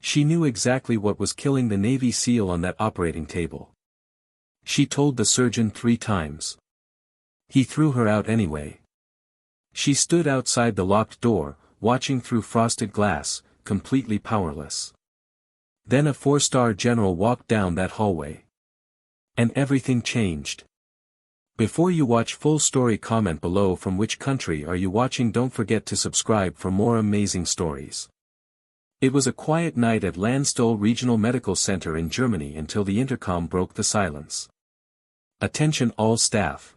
She knew exactly what was killing the Navy SEAL on that operating table. She told the surgeon 3 times. He threw her out anyway. She stood outside the locked door, watching through frosted glass, completely powerless. Then a 4-star general walked down that hallway. And everything changed. Before you watch full story, comment below from which country are you watching. Don't forget to subscribe for more amazing stories. It was a quiet night at Landstuhl Regional Medical Center in Germany until the intercom broke the silence. Attention all staff.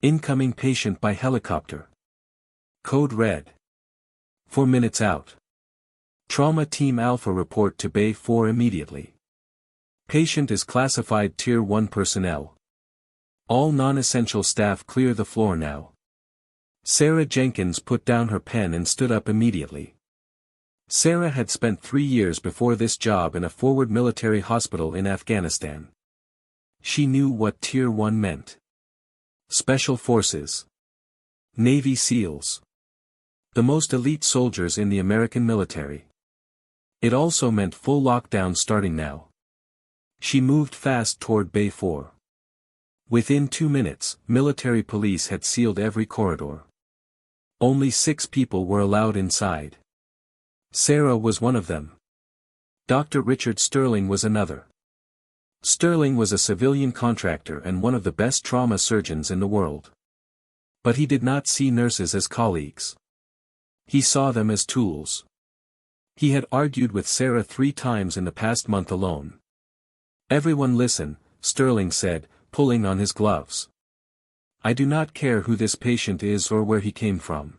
Incoming patient by helicopter. Code red. 4 minutes out. Trauma Team Alpha report to Bay 4 immediately. Patient is classified Tier 1 personnel. All non-essential staff clear the floor now. Sarah Jenkins put down her pen and stood up immediately. Sarah had spent 3 years before this job in a forward military hospital in Afghanistan. She knew what Tier 1 meant. Special Forces. Navy SEALs. The most elite soldiers in the American military. It also meant full lockdown starting now. She moved fast toward Bay 4. Within 2 minutes, military police had sealed every corridor. Only 6 people were allowed inside. Sarah was one of them. Dr. Richard Sterling was another. Sterling was a civilian contractor and one of the best trauma surgeons in the world. But he did not see nurses as colleagues. He saw them as tools. He had argued with Sarah 3 times in the past month alone. "Everyone listen," Sterling said, pulling on his gloves. "I do not care who this patient is or where he came from.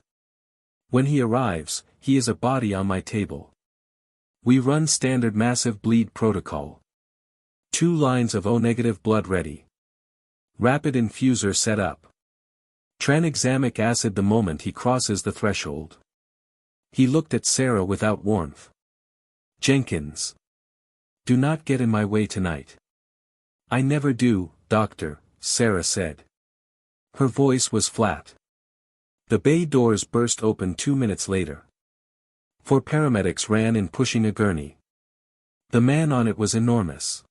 When he arrives, he is a body on my table. We run standard massive bleed protocol. 2 lines of O-negative blood ready. Rapid infuser set up. Tranexamic acid the moment he crosses the threshold." He looked at Sarah without warmth. "Jenkins. Do not get in my way tonight." "I never do, Doctor," Sarah said. Her voice was flat. The bay doors burst open 2 minutes later. 4 paramedics ran in pushing a gurney. The man on it was enormous.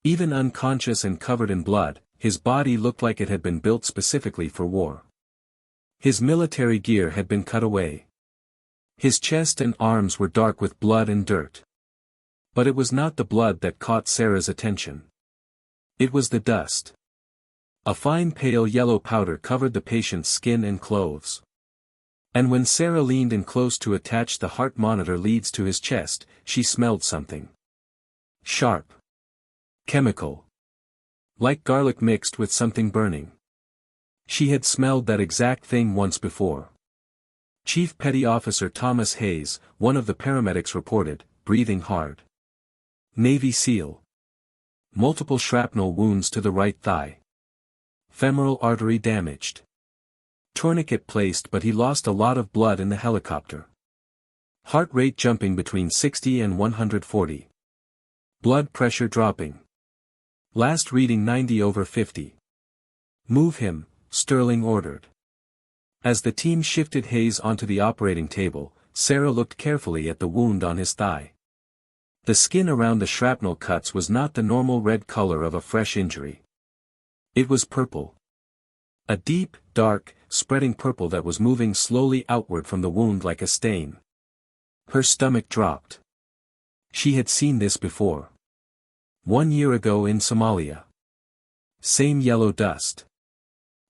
Even unconscious and covered in blood, his body looked like it had been built specifically for war. His military gear had been cut away. His chest and arms were dark with blood and dirt. But it was not the blood that caught Sarah's attention. It was the dust. A fine pale yellow powder covered the patient's skin and clothes. And when Sarah leaned in close to attach the heart monitor leads to his chest, she smelled something. Sharp. Chemical. Like garlic mixed with something burning. She had smelled that exact thing once before. Chief Petty Officer Thomas Hayes, one of the paramedics reported, breathing hard. Navy SEAL. Multiple shrapnel wounds to the right thigh. Femoral artery damaged. Tourniquet placed, but he lost a lot of blood in the helicopter. Heart rate jumping between 60 and 140. Blood pressure dropping. Last reading 90/50. "Move him," Sterling ordered. As the team shifted Hayes onto the operating table, Sarah looked carefully at the wound on his thigh. The skin around the shrapnel cuts was not the normal red color of a fresh injury. It was purple. A deep, dark, spreading purple that was moving slowly outward from the wound like a stain. Her stomach dropped. She had seen this before. 1 year ago in Somalia. Same yellow dust.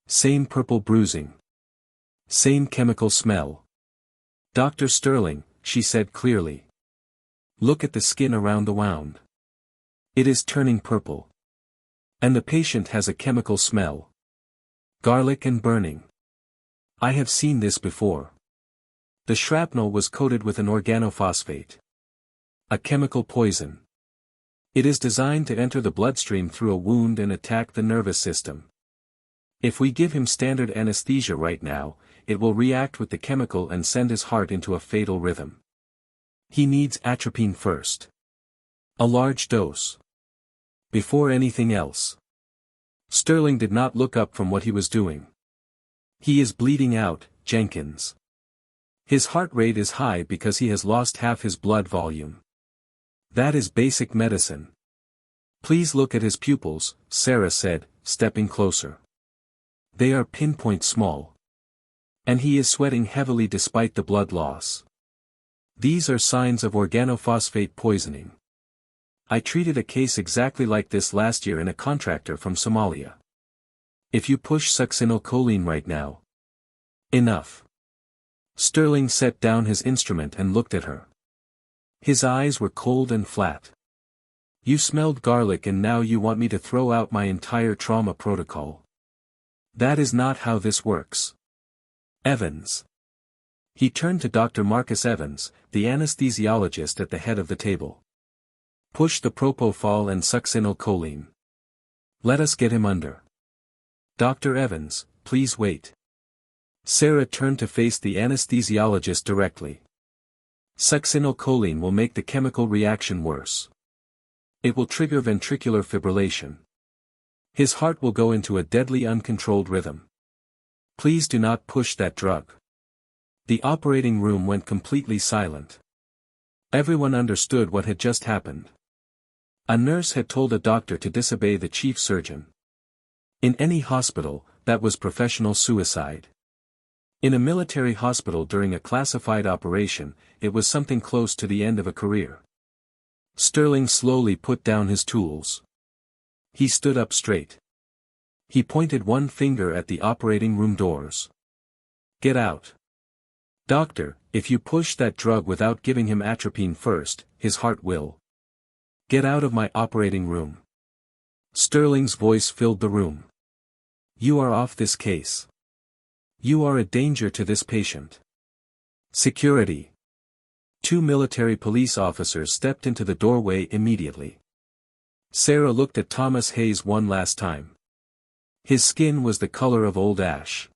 Same purple bruising. Same chemical smell. "Dr. Sterling," she said clearly. "Look at the skin around the wound. It is turning purple. And the patient has a chemical smell. Garlic and burning. I have seen this before." The shrapnel was coated with an organophosphate. A chemical poison. It is designed to enter the bloodstream through a wound and attack the nervous system. If we give him standard anesthesia right now, it will react with the chemical and send his heart into a fatal rhythm. He needs atropine first. A large dose. Before anything else. Sterling did not look up from what he was doing. "He is bleeding out, Jenkins. His heart rate is high because he has lost half his blood volume. That is basic medicine. Please look at his pupils, Sarah said, stepping closer. They are pinpoint small. And he is sweating heavily despite the blood loss. These are signs of organophosphate poisoning. I treated a case exactly like this last year in a contractor from Somalia. If you push succinylcholine right now. Enough. Sterling set down his instrument and looked at her. His eyes were cold and flat. You smelled garlic and now you want me to throw out my entire trauma protocol. That is not how this works. Evans. He turned to Dr. Marcus Evans, the anesthesiologist at the head of the table. Push the propofol and succinylcholine. Let us get him under. Dr. Evans, please wait. Sarah turned to face the anesthesiologist directly. Succinylcholine will make the chemical reaction worse. It will trigger ventricular fibrillation. His heart will go into a deadly uncontrolled rhythm. Please do not push that drug. The operating room went completely silent. Everyone understood what had just happened. A nurse had told a doctor to disobey the chief surgeon. In any hospital, that was professional suicide. In a military hospital during a classified operation, it was something close to the end of a career. Sterling slowly put down his tools. He stood up straight. He pointed one finger at the operating room doors. Get out. Doctor, if you push that drug without giving him atropine first, his heart will. Get out of my operating room. Sterling's voice filled the room. You are off this case. You are a danger to this patient. Security. 2 military police officers stepped into the doorway immediately. Sarah looked at Thomas Hayes one last time. His skin was the color of old ash.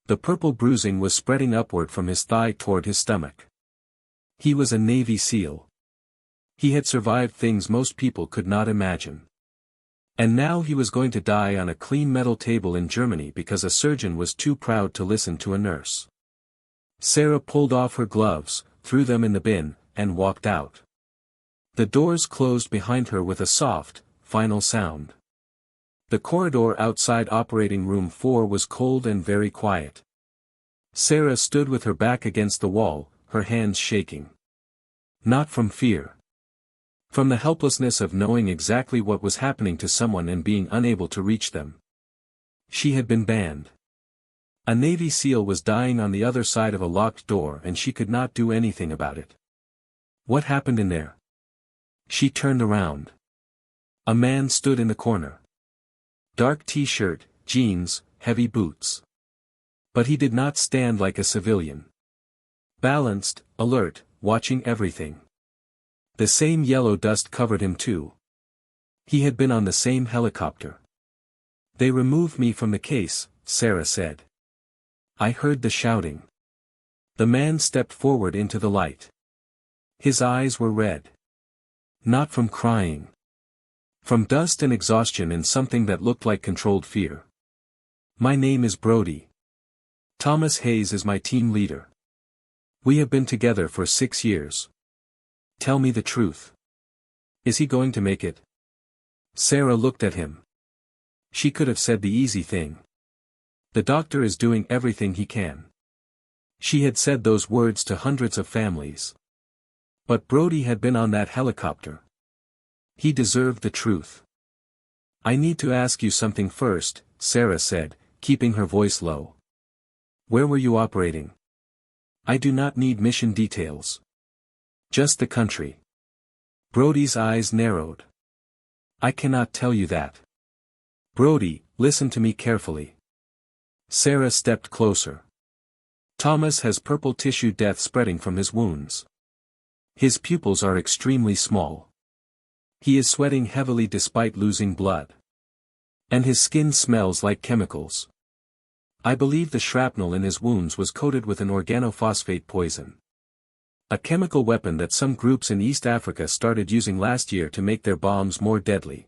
The purple bruising was spreading upward from his thigh toward his stomach. He was a Navy SEAL. He had survived things most people could not imagine. And now he was going to die on a clean metal table in Germany because a surgeon was too proud to listen to a nurse. Sarah pulled off her gloves, threw them in the bin, and walked out. The doors closed behind her with a soft, final sound. The corridor outside operating room 4 was cold and very quiet. Sarah stood with her back against the wall, her hands shaking. Not from fear. From the helplessness of knowing exactly what was happening to someone and being unable to reach them. She had been banned. A Navy SEAL was dying on the other side of a locked door and she could not do anything about it. What happened in there? She turned around. A man stood in the corner. Dark t-shirt, jeans, heavy boots. But he did not stand like a civilian. Balanced, alert, watching everything. The same yellow dust covered him too. He had been on the same helicopter. They removed me from the case, Sarah said. I heard the shouting. The man stepped forward into the light. His eyes were red. Not from crying. From dust and exhaustion and something that looked like controlled fear. My name is Brody. Thomas Hayes is my team leader. We have been together for 6 years. Tell me the truth. Is he going to make it? Sarah looked at him. She could have said the easy thing. The doctor is doing everything he can. She had said those words to hundreds of families. But Brody had been on that helicopter. He deserved the truth. I need to ask you something first, Sarah said, keeping her voice low. Where were you operating? I do not need mission details. Just the country. Brody's eyes narrowed. I cannot tell you that. Brody, listen to me carefully. Sarah stepped closer. Thomas has purple tissue death spreading from his wounds. His pupils are extremely small. He is sweating heavily despite losing blood. And his skin smells like chemicals. I believe the shrapnel in his wounds was coated with an organophosphate poison. A chemical weapon that some groups in East Africa started using last year to make their bombs more deadly.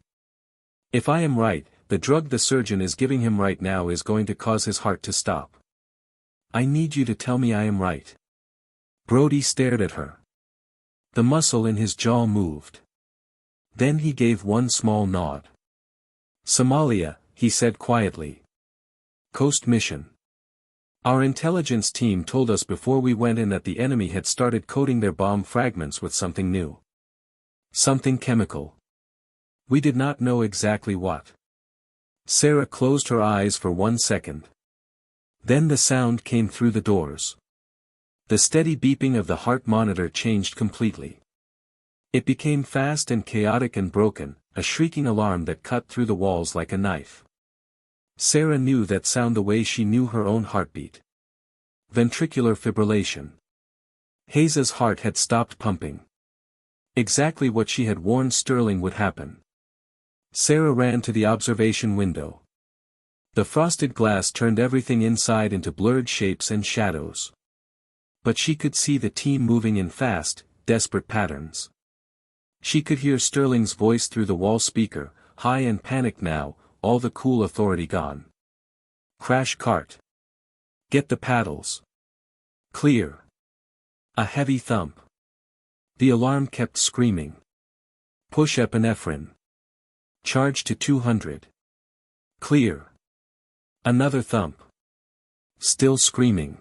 If I am right, the drug the surgeon is giving him right now is going to cause his heart to stop. I need you to tell me I am right. Brody stared at her. The muscle in his jaw moved. Then he gave one small nod. Somalia, he said quietly. Coast mission. Our intelligence team told us before we went in that the enemy had started coating their bomb fragments with something new. Something chemical. We did not know exactly what. Sarah closed her eyes for 1 second. Then the sound came through the doors. The steady beeping of the heart monitor changed completely. It became fast and chaotic and broken, a shrieking alarm that cut through the walls like a knife. Sarah knew that sound the way she knew her own heartbeat. Ventricular fibrillation. Haza's heart had stopped pumping. Exactly what she had warned Sterling would happen. Sarah ran to the observation window. The frosted glass turned everything inside into blurred shapes and shadows. But she could see the team moving in fast, desperate patterns. She could hear Sterling's voice through the wall speaker, high and panicked now, all the cool authority gone. Crash cart. Get the paddles. Clear. A heavy thump. The alarm kept screaming. Push epinephrine. Charge to 200. Clear. Another thump. Still screaming.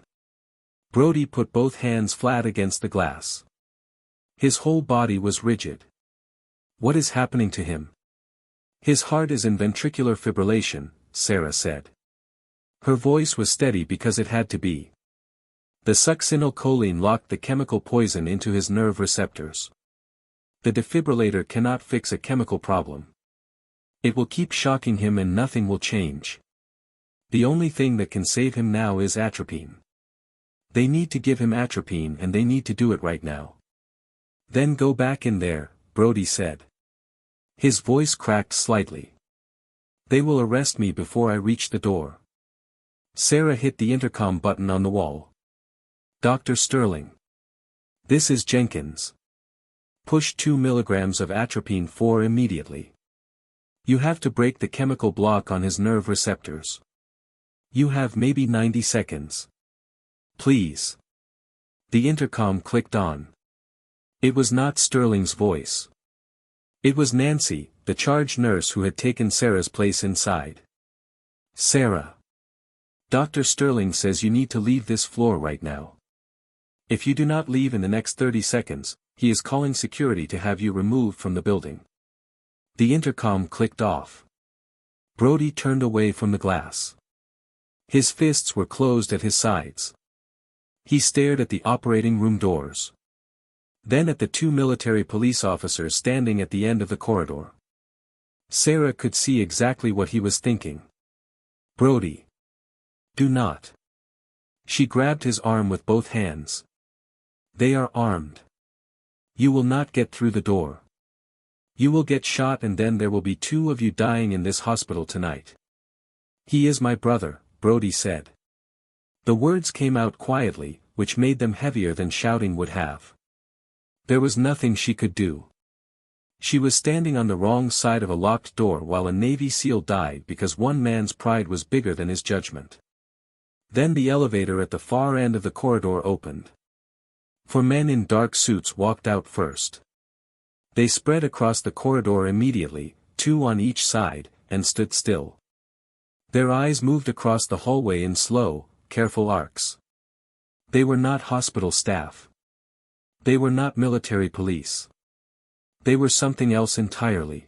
Brody put both hands flat against the glass. His whole body was rigid. What is happening to him? His heart is in ventricular fibrillation, Sarah said. Her voice was steady because it had to be. The succinylcholine locked the chemical poison into his nerve receptors. The defibrillator cannot fix a chemical problem. It will keep shocking him and nothing will change. The only thing that can save him now is atropine. They need to give him atropine and they need to do it right now. Then go back in there, Brody said. His voice cracked slightly. They will arrest me before I reach the door. Sarah hit the intercom button on the wall. Dr. Sterling. This is Jenkins. Push 2 milligrams of atropine 4 immediately. You have to break the chemical block on his nerve receptors. You have maybe 90 seconds. Please. The intercom clicked on. It was not Sterling's voice. It was Nancy, the charge nurse who had taken Sarah's place inside. Sarah. Dr. Sterling says you need to leave this floor right now. If you do not leave in the next 30 seconds, he is calling security to have you removed from the building. The intercom clicked off. Brody turned away from the glass. His fists were closed at his sides. He stared at the operating room doors. Then at the 2 military police officers standing at the end of the corridor. Sarah could see exactly what he was thinking. Brody. Do not. She grabbed his arm with both hands. They are armed. You will not get through the door. You will get shot and then there will be 2 of you dying in this hospital tonight. He is my brother, Brody said. The words came out quietly, which made them heavier than shouting would have. There was nothing she could do. She was standing on the wrong side of a locked door while a Navy SEAL died because one man's pride was bigger than his judgment. Then the elevator at the far end of the corridor opened. 4 men in dark suits walked out first. They spread across the corridor immediately, 2 on each side, and stood still. Their eyes moved across the hallway in slow, careful arcs. They were not hospital staff. They were not military police. They were something else entirely.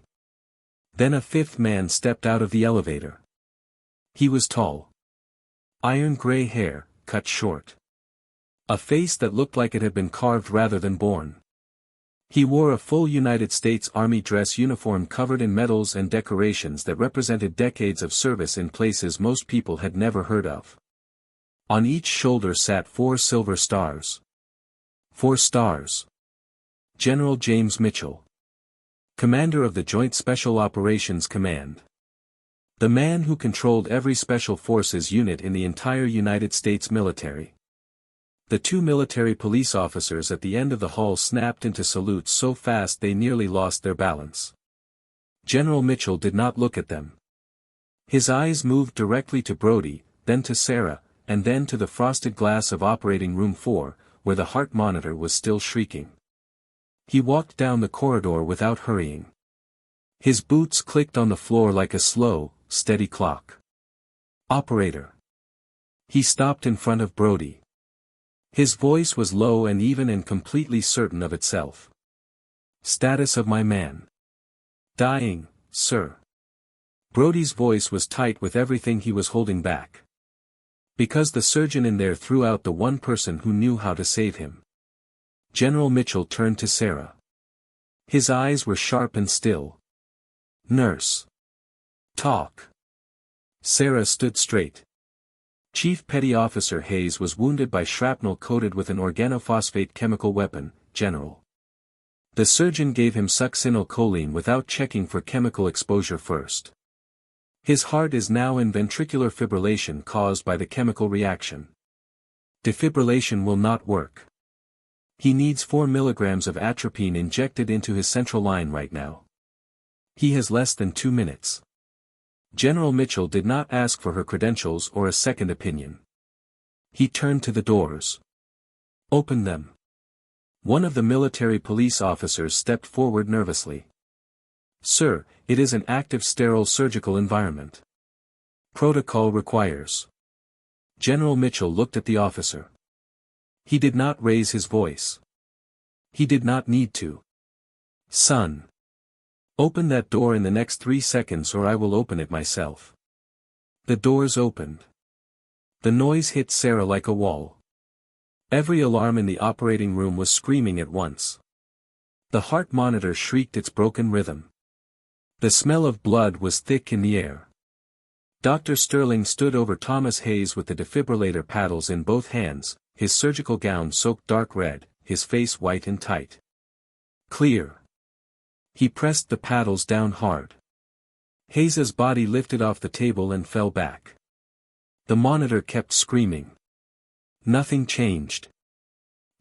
Then a 5th man stepped out of the elevator. He was tall. Iron gray hair, cut short. A face that looked like it had been carved rather than born. He wore a full United States Army dress uniform covered in medals and decorations that represented decades of service in places most people had never heard of. On each shoulder sat 4 silver stars. 4 stars. General James Mitchell. Commander of the Joint Special Operations Command. The man who controlled every Special Forces unit in the entire United States military. The 2 military police officers at the end of the hall snapped into salutes so fast they nearly lost their balance. General Mitchell did not look at them. His eyes moved directly to Brody, then to Sarah, and then to the frosted glass of operating room 4, where the heart monitor was still shrieking. He walked down the corridor without hurrying. His boots clicked on the floor like a slow, steady clock. Operator. He stopped in front of Brody. His voice was low and even and completely certain of itself. Status of my man. Dying, sir. Brody's voice was tight with everything he was holding back. Because the surgeon in there threw out the one person who knew how to save him. General Mitchell turned to Sarah. His eyes were sharp and still. Nurse. Talk. Sarah stood straight. Chief Petty Officer Hayes was wounded by shrapnel coated with an organophosphate chemical weapon, General. The surgeon gave him succinylcholine without checking for chemical exposure first. His heart is now in ventricular fibrillation caused by the chemical reaction. Defibrillation will not work. He needs 4 milligrams of atropine injected into his central line right now. He has less than 2 minutes. General Mitchell did not ask for her credentials or a second opinion. He turned to the doors. Open them. One of the military police officers stepped forward nervously. Sir, it is an active sterile surgical environment. Protocol requires. General Mitchell looked at the officer. He did not raise his voice. He did not need to. Son. Open that door in the next 3 seconds or I will open it myself. The doors opened. The noise hit Sarah like a wall. Every alarm in the operating room was screaming at once. The heart monitor shrieked its broken rhythm. The smell of blood was thick in the air. Dr. Sterling stood over Thomas Hayes with the defibrillator paddles in both hands, his surgical gown soaked dark red, his face white and tight. Clear. He pressed the paddles down hard. Hayes's body lifted off the table and fell back. The monitor kept screaming. Nothing changed.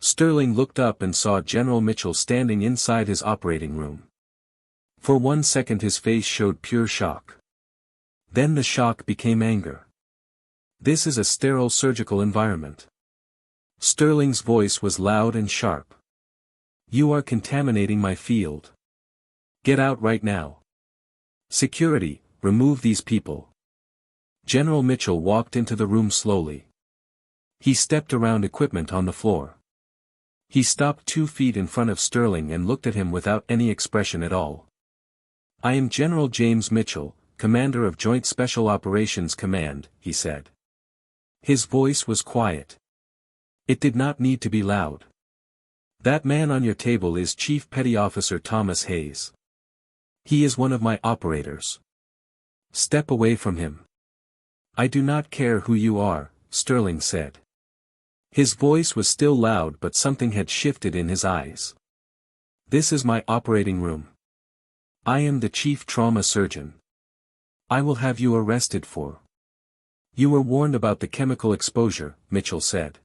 Sterling looked up and saw General Mitchell standing inside his operating room. For 1 second his face showed pure shock. Then the shock became anger. This is a sterile surgical environment. Sterling's voice was loud and sharp. You are contaminating my field. Get out right now. Security, remove these people. General Mitchell walked into the room slowly. He stepped around equipment on the floor. He stopped 2 feet in front of Sterling and looked at him without any expression at all. I am General James Mitchell, Commander of Joint Special Operations Command, he said. His voice was quiet. It did not need to be loud. That man on your table is Chief Petty Officer Thomas Hayes. He is one of my operators. Step away from him. I do not care who you are, Sterling said. His voice was still loud but something had shifted in his eyes. This is my operating room. I am the chief trauma surgeon. I will have you arrested for. You were warned about the chemical exposure, Mitchell said.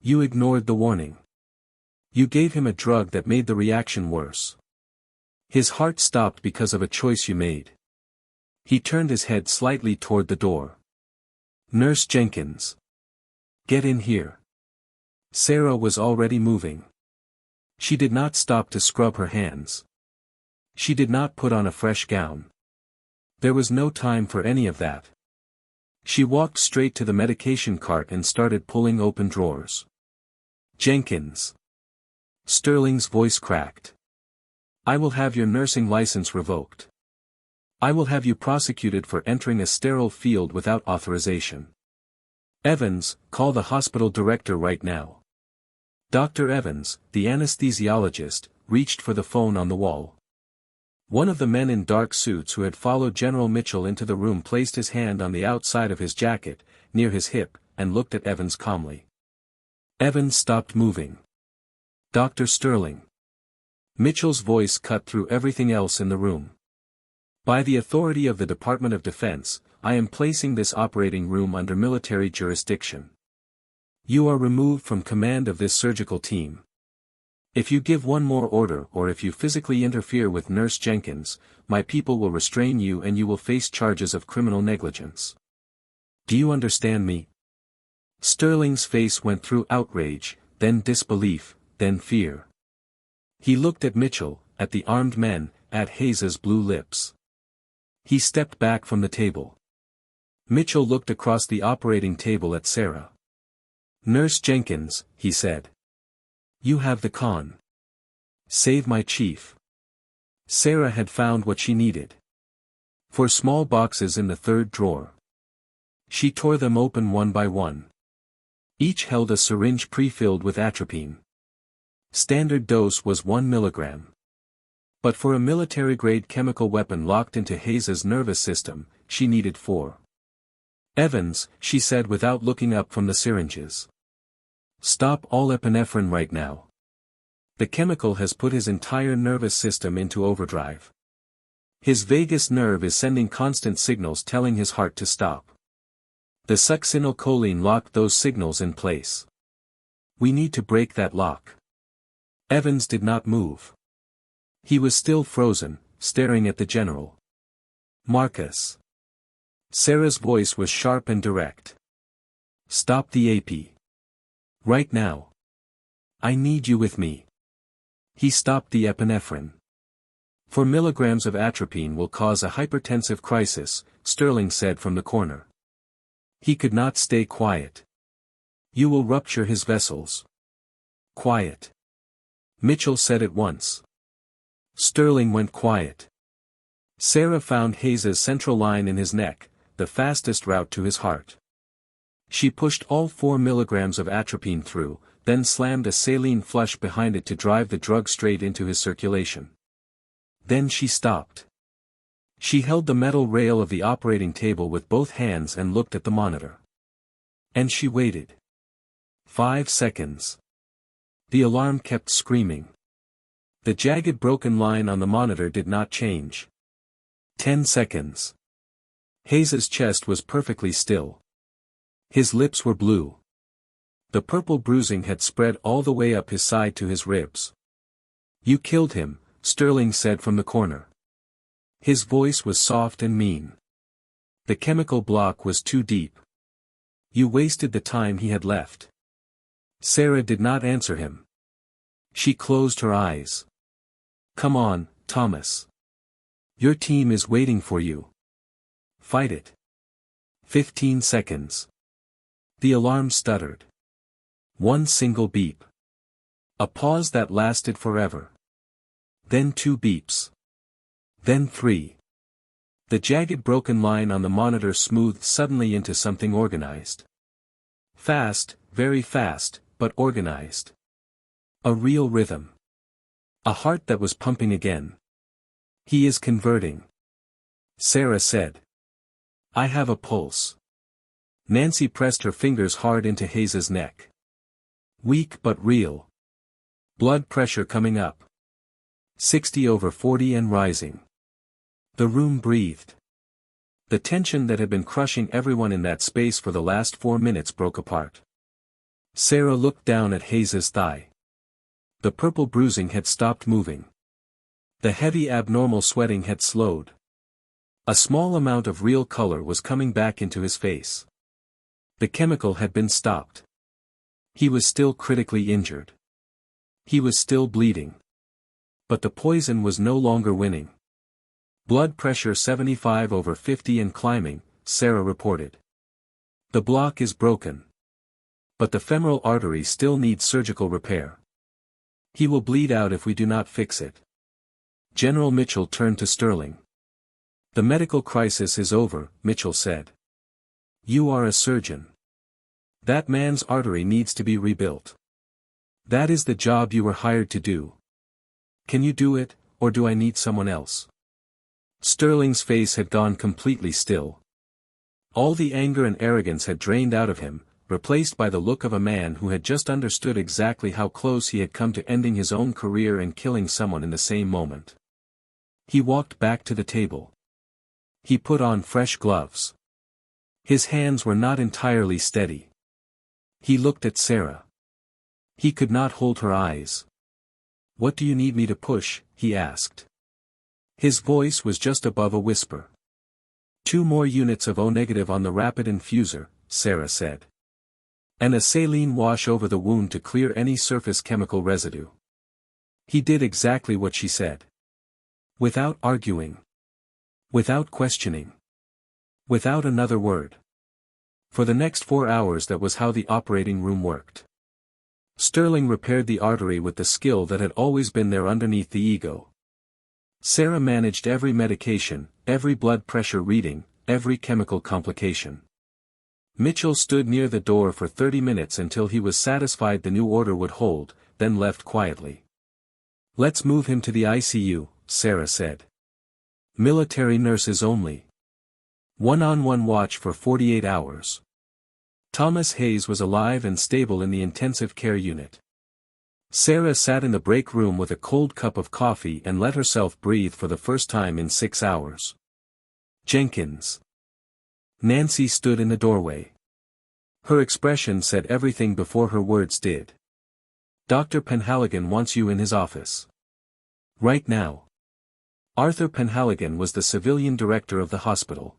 You ignored the warning. You gave him a drug that made the reaction worse. His heart stopped because of a choice you made. He turned his head slightly toward the door. Nurse Jenkins. Get in here. Sarah was already moving. She did not stop to scrub her hands. She did not put on a fresh gown. There was no time for any of that. She walked straight to the medication cart and started pulling open drawers. Jenkins. Sterling's voice cracked. I will have your nursing license revoked. I will have you prosecuted for entering a sterile field without authorization. Evans, call the hospital director right now. Dr. Evans, the anesthesiologist, reached for the phone on the wall. One of the men in dark suits who had followed General Mitchell into the room placed his hand on the outside of his jacket, near his hip, and looked at Evans calmly. Evans stopped moving. Dr. Sterling. Mitchell's voice cut through everything else in the room. By the authority of the Department of Defense, I am placing this operating room under military jurisdiction. You are removed from command of this surgical team. If you give one more order or if you physically interfere with Nurse Jenkins, my people will restrain you and you will face charges of criminal negligence. Do you understand me? Sterling's face went through outrage, then disbelief, then fear. He looked at Mitchell, at the armed men, at Hayes's blue lips. He stepped back from the table. Mitchell looked across the operating table at Sarah. "Nurse Jenkins," he said. "You have the con. Save my chief." Sarah had found what she needed. 4 small boxes in the third drawer. She tore them open one by one. Each held a syringe pre-filled with atropine. Standard dose was 1 milligram. But for a military-grade chemical weapon locked into Hayes's nervous system, she needed 4. "Evans," she said without looking up from the syringes. "Stop all epinephrine right now. The chemical has put his entire nervous system into overdrive. His vagus nerve is sending constant signals telling his heart to stop. The succinylcholine locked those signals in place. We need to break that lock." Evans did not move. He was still frozen, staring at the general. "Marcus." Sarah's voice was sharp and direct. "Stop the AP. Right now. I need you with me." He stopped the epinephrine. 4 milligrams of atropine will cause a hypertensive crisis, Sterling said from the corner. He could not stay quiet. "You will rupture his vessels." "Quiet." Mitchell said at once. Sterling went quiet. Sarah found Hayes's central line in his neck, the fastest route to his heart. She pushed all 4 milligrams of atropine through, then slammed a saline flush behind it to drive the drug straight into his circulation. Then she stopped. She held the metal rail of the operating table with both hands and looked at the monitor. And she waited. 5 seconds. The alarm kept screaming. The jagged broken line on the monitor did not change. 10 seconds. Hayes's chest was perfectly still. His lips were blue. The purple bruising had spread all the way up his side to his ribs. "You killed him," Sterling said from the corner. His voice was soft and mean. The chemical block was too deep. "You wasted the time he had left." Sarah did not answer him. She closed her eyes. "Come on, Thomas. Your team is waiting for you. Fight it." 15 seconds. The alarm stuttered. 1 single beep. A pause that lasted forever. Then 2 beeps. Then 3. The jagged broken line on the monitor smoothed suddenly into something organized. Fast, very fast, but organized. A real rhythm. A heart that was pumping again. "He is converting," Sarah said. "I have a pulse." Nancy pressed her fingers hard into Hayes's neck. "Weak but real. Blood pressure coming up. 60/40 and rising." The room breathed. The tension that had been crushing everyone in that space for the last 4 minutes broke apart. Sarah looked down at Hayes's thigh. The purple bruising had stopped moving. The heavy abnormal sweating had slowed. A small amount of real color was coming back into his face. The chemical had been stopped. He was still critically injured. He was still bleeding. But the poison was no longer winning. "Blood pressure 75/50 and climbing," Sarah reported. "The block is broken. But the femoral artery still needs surgical repair. He will bleed out if we do not fix it." General Mitchell turned to Sterling. "The medical crisis is over," Mitchell said. "You are a surgeon. That man's artery needs to be rebuilt. That is the job you were hired to do. Can you do it, or do I need someone else?" Sterling's face had gone completely still. All the anger and arrogance had drained out of him, replaced by the look of a man who had just understood exactly how close he had come to ending his own career and killing someone in the same moment. He walked back to the table. He put on fresh gloves. His hands were not entirely steady. He looked at Sarah. He could not hold her eyes. "What do you need me to push?" he asked. His voice was just above a whisper. 2 more units of O- on the rapid infuser," Sarah said. "And a saline wash over the wound to clear any surface chemical residue." He did exactly what she said. Without arguing. Without questioning. Without another word. For the next 4 hours that was how the operating room worked. Sterling repaired the artery with the skill that had always been there underneath the ego. Sarah managed every medication, every blood pressure reading, every chemical complication. Mitchell stood near the door for 30 minutes until he was satisfied the new order would hold, then left quietly. "Let's move him to the ICU," Sarah said. "Military nurses only. One-on-one watch for 48 hours. Thomas Hayes was alive and stable in the intensive care unit. Sarah sat in the break room with a cold cup of coffee and let herself breathe for the first time in 6 hours. Jenkins. Nancy stood in the doorway. Her expression said everything before her words did. "Dr. Penhaligon wants you in his office. Right now." Arthur Penhaligon was the civilian director of the hospital.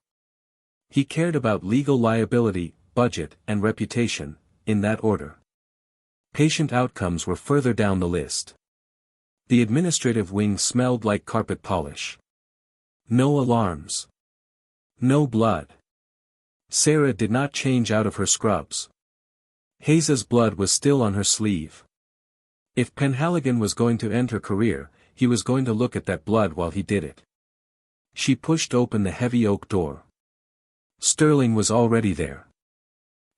He cared about legal liability, budget, and reputation, in that order. Patient outcomes were further down the list. The administrative wing smelled like carpet polish. No alarms. No blood. Sarah did not change out of her scrubs. Hayes's blood was still on her sleeve. If Penhaligon was going to end her career, he was going to look at that blood while he did it. She pushed open the heavy oak door. Sterling was already there.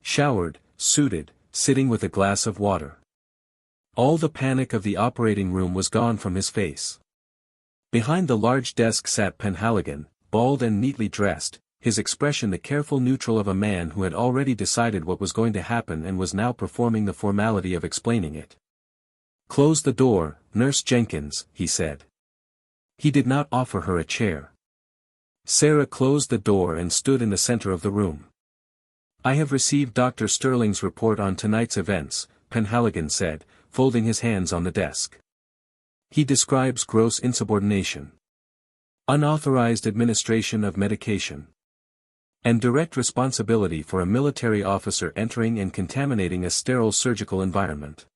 Showered, suited, sitting with a glass of water. All the panic of the operating room was gone from his face. Behind the large desk sat Penhaligon, bald and neatly dressed, his expression the careful neutral of a man who had already decided what was going to happen and was now performing the formality of explaining it. "Close the door, Nurse Jenkins," he said. He did not offer her a chair. Sarah closed the door and stood in the center of the room. "I have received Dr. Sterling's report on tonight's events," Penhaligon said, folding his hands on the desk. "He describes gross insubordination, unauthorized administration of medication, and direct responsibility for a military officer entering and contaminating a sterile surgical environment.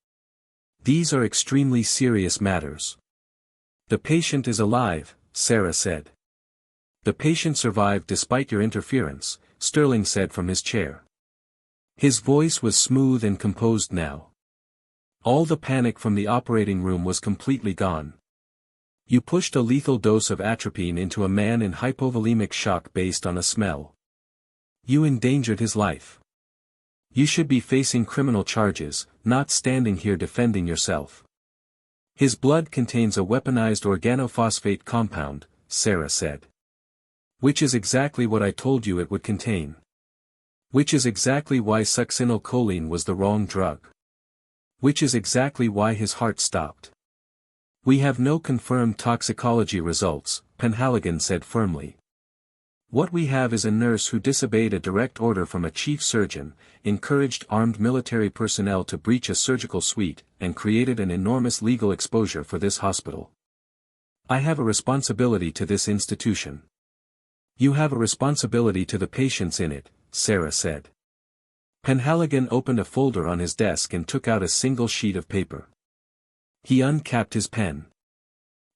These are extremely serious matters." "The patient is alive," Sarah said. "The patient survived despite your interference," Sterling said from his chair. His voice was smooth and composed now. All the panic from the operating room was completely gone. "You pushed a lethal dose of atropine into a man in hypovolemic shock based on a smell. You endangered his life. You should be facing criminal charges, not standing here defending yourself." "His blood contains a weaponized organophosphate compound," Sarah said. "Which is exactly what I told you it would contain. Which is exactly why succinylcholine was the wrong drug. Which is exactly why his heart stopped." "We have no confirmed toxicology results," Penhaligon said firmly. "What we have is a nurse who disobeyed a direct order from a chief surgeon, encouraged armed military personnel to breach a surgical suite, and created an enormous legal exposure for this hospital. I have a responsibility to this institution. You have a responsibility to the patients in it," Sarah said. Penhaligon opened a folder on his desk and took out a single sheet of paper. He uncapped his pen.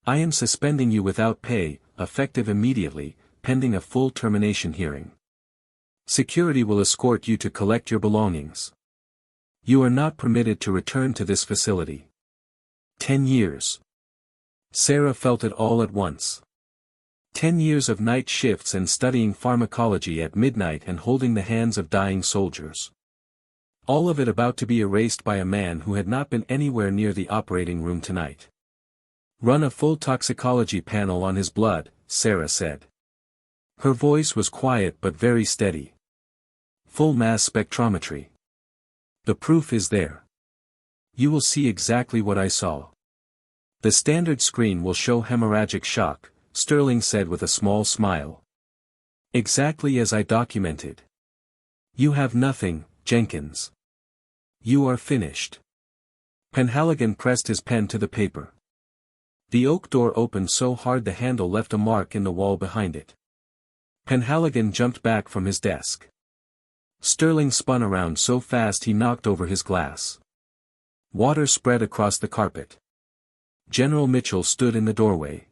"I am suspending you without pay, effective immediately, pending a full termination hearing. Security will escort you to collect your belongings. You are not permitted to return to this facility. 10 years. Sarah felt it all at once. 10 years of night shifts and studying pharmacology at midnight and holding the hands of dying soldiers. All of it about to be erased by a man who had not been anywhere near the operating room tonight. "Run a full toxicology panel on his blood," Sarah said. Her voice was quiet but very steady. "Full mass spectrometry. The proof is there. You will see exactly what I saw. The standard screen will show hemorrhagic shock," Sterling said with a small smile. "Exactly as I documented. You have nothing, Jenkins. You are finished." Penhaligon pressed his pen to the paper. The oak door opened so hard the handle left a mark in the wall behind it. Penhaligon jumped back from his desk. Sterling spun around so fast he knocked over his glass. Water spread across the carpet. General Mitchell stood in the doorway.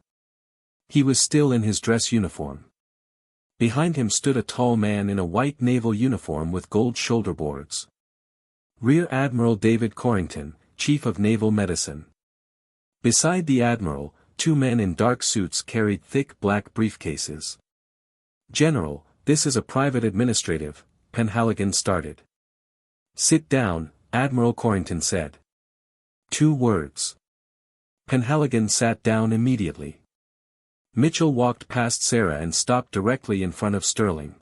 He was still in his dress uniform. Behind him stood a tall man in a white naval uniform with gold shoulder boards. Rear Admiral David Corrington, Chief of Naval Medicine. Beside the Admiral, two men in dark suits carried thick black briefcases. "General, this is a private administrative," Penhaligon started. "Sit down," Admiral Corrington said. 2 words. Penhaligon sat down immediately. Mitchell walked past Sarah and stopped directly in front of Sterling.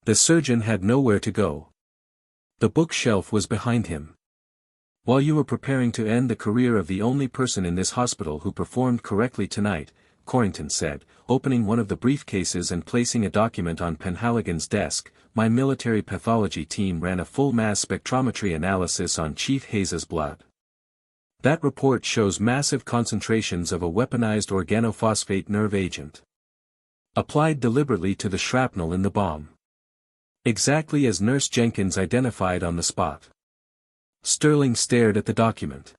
The surgeon had nowhere to go. The bookshelf was behind him. "While you were preparing to end the career of the only person in this hospital who performed correctly tonight," Corrington said, opening one of the briefcases and placing a document on Penhaligon's desk, "my military pathology team ran a full mass spectrometry analysis on Chief Hayes's blood. That report shows massive concentrations of a weaponized organophosphate nerve agent. Applied deliberately to the shrapnel in the bomb. Exactly as Nurse Jenkins identified on the spot." Sterling stared at the document.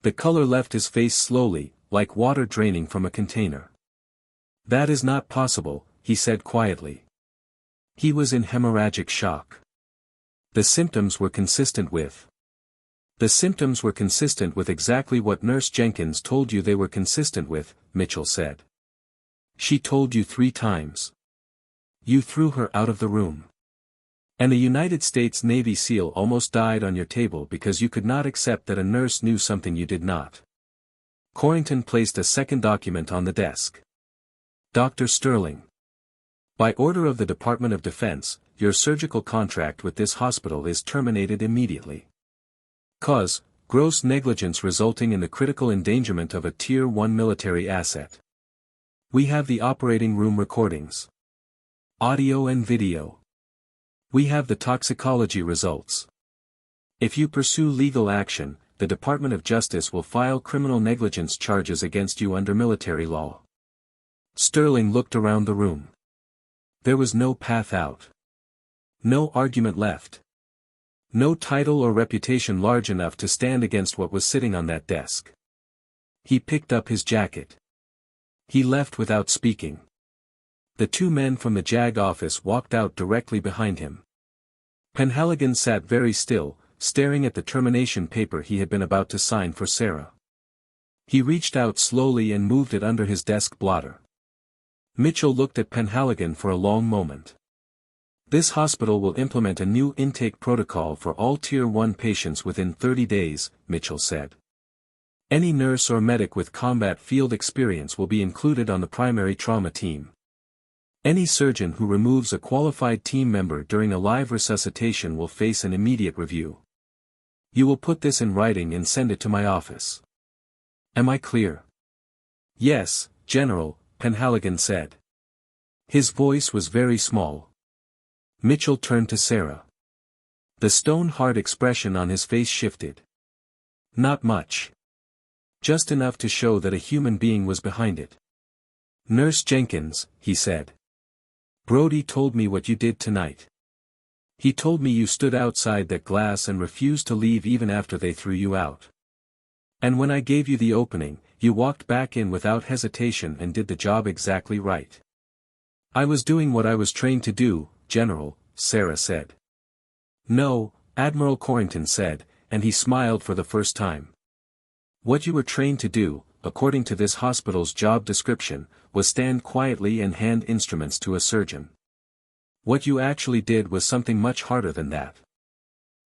The color left his face slowly, like water draining from a container. "That is not possible," he said quietly. He was in hemorrhagic shock. The symptoms were consistent with exactly what Nurse Jenkins told you they were consistent with, Mitchell said. "She told you 3 times. You threw her out of the room. And a United States Navy SEAL almost died on your table because you could not accept that a nurse knew something you did not." Corrington placed a second document on the desk. "Dr. Sterling. By order of the Department of Defense, your surgical contract with this hospital is terminated immediately. Cause, gross negligence resulting in the critical endangerment of a Tier 1 military asset. We have the operating room recordings. Audio and video. We have the toxicology results. If you pursue legal action, the Department of Justice will file criminal negligence charges against you under military law." Sterling looked around the room. There was no path out. No argument left. No title or reputation large enough to stand against what was sitting on that desk. He picked up his jacket. He left without speaking. The 2 men from the JAG office walked out directly behind him. Penhaligon sat very still, staring at the termination paper he had been about to sign for Sarah. He reached out slowly and moved it under his desk blotter. Mitchell looked at Penhaligon for a long moment. "This hospital will implement a new intake protocol for all Tier 1 patients within 30 days, Mitchell said. Any nurse or medic with combat field experience will be included on the primary trauma team. Any surgeon who removes a qualified team member during a live resuscitation will face an immediate review. You will put this in writing and send it to my office. Am I clear?" "Yes, General," Penhaligon said. His voice was very small. Mitchell turned to Sarah. The stone-hard expression on his face shifted. "Not much. Just enough to show that a human being was behind it. Nurse Jenkins," he said. "Brody told me what you did tonight. He told me you stood outside that glass and refused to leave even after they threw you out. And when I gave you the opening, you walked back in without hesitation and did the job exactly right." "I was doing what I was trained to do, General," Sarah said. "No," Admiral Corrington said, and he smiled for the first time. "What you were trained to do, according to this hospital's job description, was stand quietly and hand instruments to a surgeon. What you actually did was something much harder than that."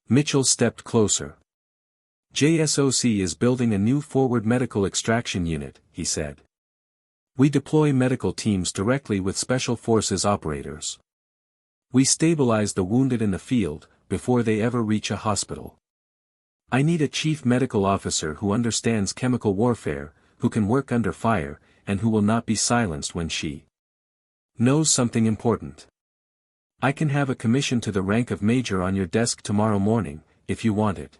Mitchell stepped closer. "JSOC is building a new forward medical extraction unit," he said. "We deploy medical teams directly with Special Forces operators. We stabilize the wounded in the field, before they ever reach a hospital. I need a chief medical officer who understands chemical warfare, who can work under fire, and who will not be silenced when she knows something important. I can have a commission to the rank of major on your desk tomorrow morning, if you want it."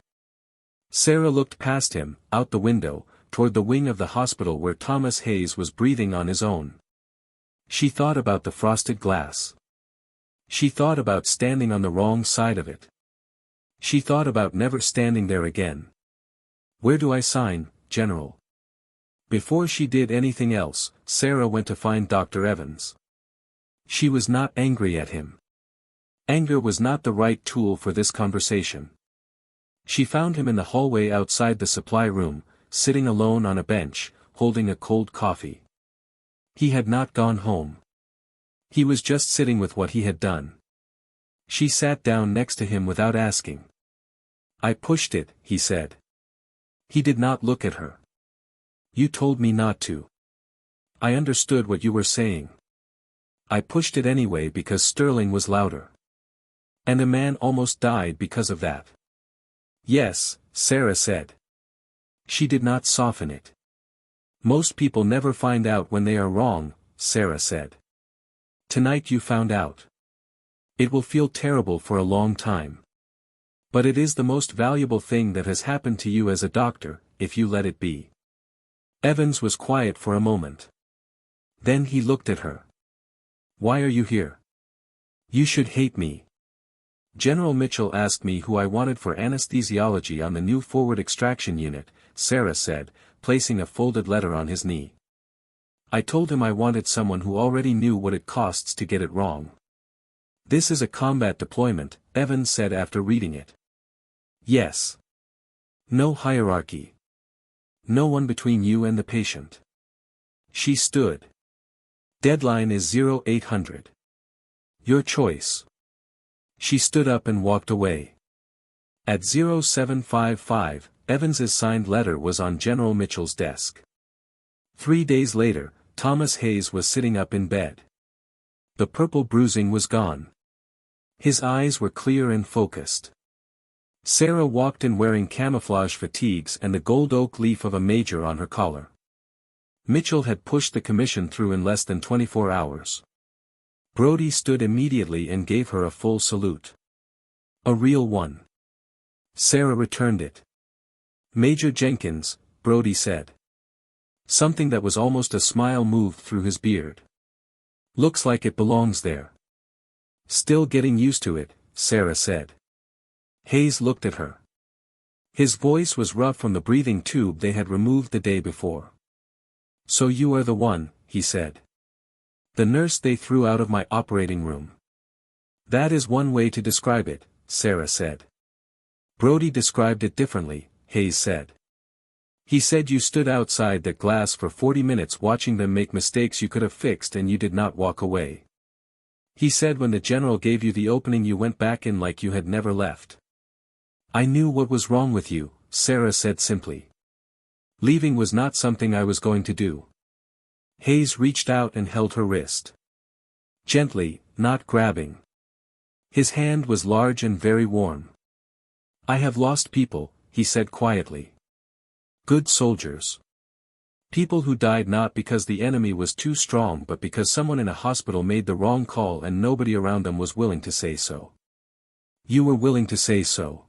Sarah looked past him, out the window, toward the wing of the hospital where Thomas Hayes was breathing on his own. She thought about the frosted glass. She thought about standing on the wrong side of it. She thought about never standing there again. "Where do I sign, General?" Before she did anything else, Sarah went to find Dr. Evans. She was not angry at him. Anger was not the right tool for this conversation. She found him in the hallway outside the supply room, sitting alone on a bench, holding a cold coffee. He had not gone home. He was just sitting with what he had done. She sat down next to him without asking. "I pushed it," he said. He did not look at her. "You told me not to. I understood what you were saying. I pushed it anyway because Sterling was louder. And a man almost died because of that." "Yes," Sarah said. She did not soften it. "Most people never find out when they are wrong," Sarah said. "Tonight you found out. It will feel terrible for a long time. But it is the most valuable thing that has happened to you as a doctor, if you let it be." Evans was quiet for a moment. Then he looked at her. "Why are you here? You should hate me. General Mitchell asked me who I wanted for anesthesiology on the new forward extraction unit," Sarah said, placing a folded letter on his knee. "I told him I wanted someone who already knew what it costs to get it wrong." "This is a combat deployment," Evans said after reading it. "Yes. No hierarchy. No one between you and the patient." She stood. "Deadline is 0800. Your choice." She stood up and walked away. At 0755, Evans's signed letter was on General Mitchell's desk. 3 days later, Thomas Hayes was sitting up in bed. The purple bruising was gone. His eyes were clear and focused. Sarah walked in wearing camouflage fatigues and the gold oak leaf of a major on her collar. Mitchell had pushed the commission through in less than 24 hours. Brody stood immediately and gave her a full salute. A real one. Sarah returned it. "Major Jenkins," Brody said. Something that was almost a smile moved through his beard. "Looks like it belongs there." "Still getting used to it," Sarah said. Hayes looked at her. His voice was rough from the breathing tube they had removed the day before. "So you are the one," he said. "The nurse they threw out of my operating room." "That is one way to describe it," Sarah said. Brody described it differently, Hayes said. "He said you stood outside that glass for 40 minutes watching them make mistakes you could have fixed and you did not walk away. He said when the general gave you the opening you went back in like you had never left." "I knew what was wrong with you," Sarah said simply. "Leaving was not something I was going to do." Hayes reached out and held her wrist. Gently, not grabbing. His hand was large and very warm. "I have lost people," he said quietly. "Good soldiers. People who died not because the enemy was too strong but because someone in a hospital made the wrong call and nobody around them was willing to say so. You were willing to say so.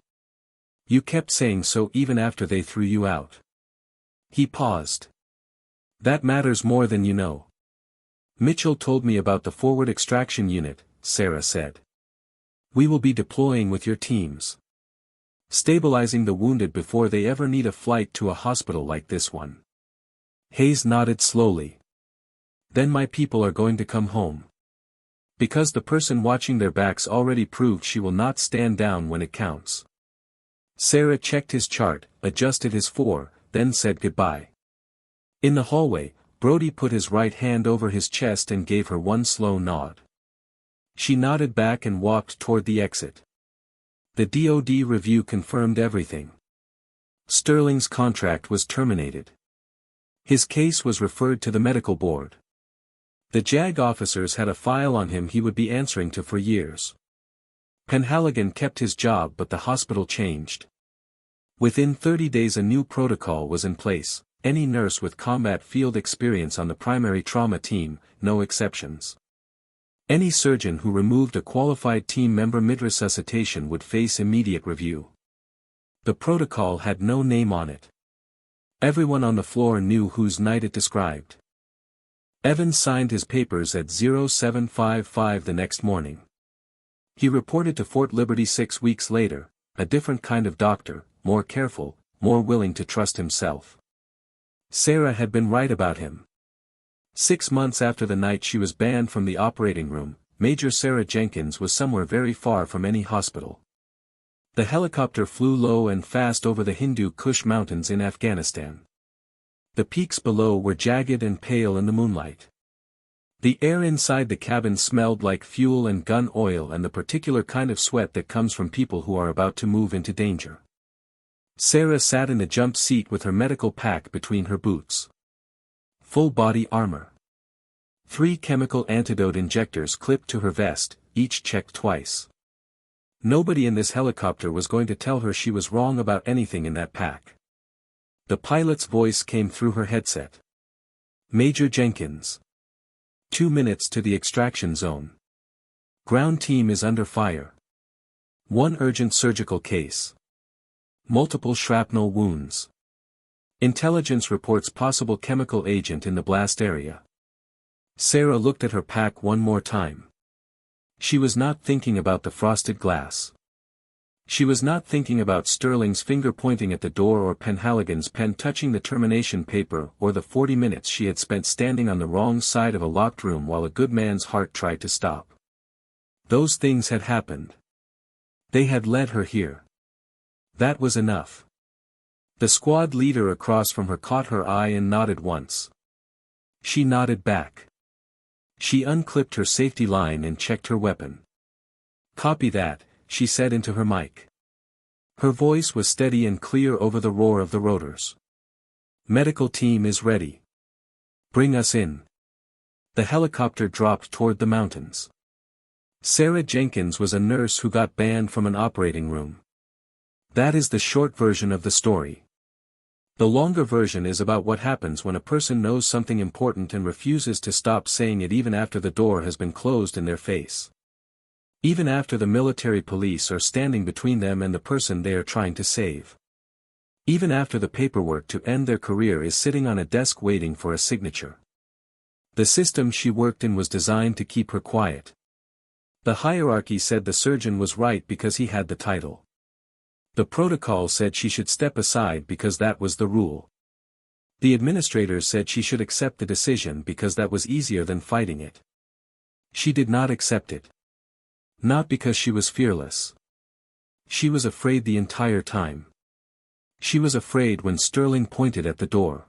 You kept saying so even after they threw you out." He paused. "That matters more than you know. Mitchell told me about the forward extraction unit," Sarah said. "We will be deploying with your teams. Stabilizing the wounded before they ever need a flight to a hospital like this one." Hayes nodded slowly. "Then my people are going to come home. Because the person watching their backs already proved she will not stand down when it counts." Sarah checked his chart, adjusted his 4, then said goodbye. In the hallway, Brody put his right hand over his chest and gave her one slow nod. She nodded back and walked toward the exit. The DoD review confirmed everything. Sterling's contract was terminated. His case was referred to the medical board. The JAG officers had a file on him he would be answering to for years. Penhaligon kept his job but the hospital changed. Within 30 days a new protocol was in place, any nurse with combat field experience on the primary trauma team, no exceptions. Any surgeon who removed a qualified team member mid-resuscitation would face immediate review. The protocol had no name on it. Everyone on the floor knew whose night it described. Evans signed his papers at 0755 the next morning. He reported to Fort Liberty 6 weeks later, a different kind of doctor, more careful, more willing to trust himself. Sarah had been right about him. 6 months after the night she was banned from the operating room, Major Sarah Jenkins was somewhere very far from any hospital. The helicopter flew low and fast over the Hindu Kush mountains in Afghanistan. The peaks below were jagged and pale in the moonlight. The air inside the cabin smelled like fuel and gun oil and the particular kind of sweat that comes from people who are about to move into danger. Sarah sat in the jump seat with her medical pack between her boots. Full body armor. 3 chemical antidote injectors clipped to her vest, each checked twice. Nobody in this helicopter was going to tell her she was wrong about anything in that pack. The pilot's voice came through her headset. Major Jenkins. 2 minutes to the extraction zone. Ground team is under fire. 1 urgent surgical case. Multiple shrapnel wounds. Intelligence reports possible chemical agent in the blast area. Sarah looked at her pack one more time. She was not thinking about the frosted glass. She was not thinking about Sterling's finger pointing at the door or Penhaligon's pen touching the termination paper or the 40 minutes she had spent standing on the wrong side of a locked room while a good man's heart tried to stop. Those things had happened. They had led her here. That was enough. The squad leader across from her caught her eye and nodded once. She nodded back. She unclipped her safety line and checked her weapon. "Copy that," she said into her mic. Her voice was steady and clear over the roar of the rotors. "Medical team is ready. Bring us in." The helicopter dropped toward the mountains. Sarah Jenkins was a nurse who got banned from an operating room. That is the short version of the story. The longer version is about what happens when a person knows something important and refuses to stop saying it even after the door has been closed in their face. Even after the military police are standing between them and the person they are trying to save. Even after the paperwork to end their career is sitting on a desk waiting for a signature. The system she worked in was designed to keep her quiet. The hierarchy said the surgeon was right because he had the title. The protocol said she should step aside because that was the rule. The administrators said she should accept the decision because that was easier than fighting it. She did not accept it. Not because she was fearless. She was afraid the entire time. She was afraid when Sterling pointed at the door.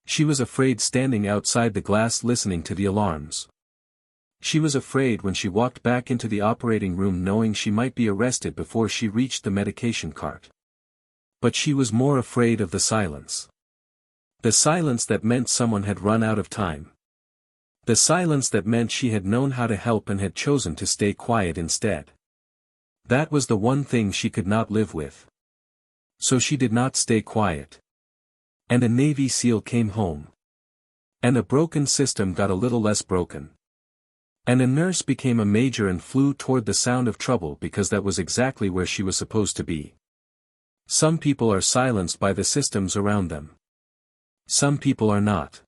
She was afraid standing outside the glass listening to the alarms. She was afraid when she walked back into the operating room knowing she might be arrested before she reached the medication cart. But she was more afraid of the silence. The silence that meant someone had run out of time. The silence that meant she had known how to help and had chosen to stay quiet instead. That was the one thing she could not live with. So she did not stay quiet. And a Navy SEAL came home. And a broken system got a little less broken. And a nurse became a major and flew toward the sound of trouble because that was exactly where she was supposed to be. Some people are silenced by the systems around them. Some people are not.